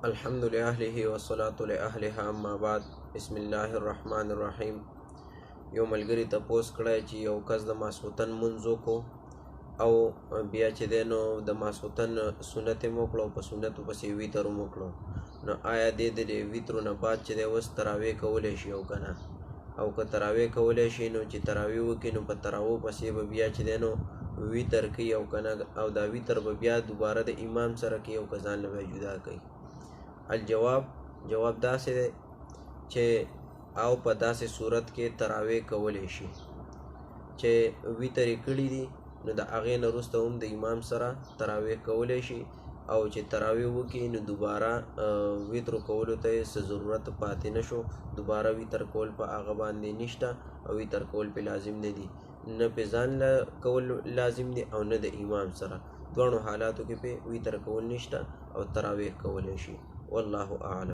الحمد لله والصلاة لأهلها أما بعد. بسم الله الرحمن الرحیم. یو ملګري تپوس کړی چې یو کس د ماسخوتن مونځ وکړو او بیا چې دی نو د ماسخوتن سنت یې وکړو او په سنتو پسې ویتر هم وکړو، نو آیا دی د ویترو نه بعد چې دی اوس تراویح کولی شي او که نه؟ او که تراویح کولی شي نو چې تراویح وکړي نو په تراویح پسې به بیا چې دی نو ویتر کوي او که نه، او دا ویتر به بیا دوباره د امام سره کوي او که ځان له به جدا کوي؟ جواب داسې دی چې او په داسې صورت کې تراویح کولی شي چې ویتر یې کړي دي نو د هغې نه وروسته هم د امام سره تراویح کولی شي، او چې تراویح وکړي نو دوباره ویترو کولو ته یې څه ضرورت پاتې نه شو، دوباره ویتر کول په هغه باندې نشته او ویتر کول پې لازم نه دي، نه پې ځان کول لازم دي او نه د امام سره. دواړو حالاتو کې پې ویتر کول نشته او تراویح کولی شي. والله اعلم.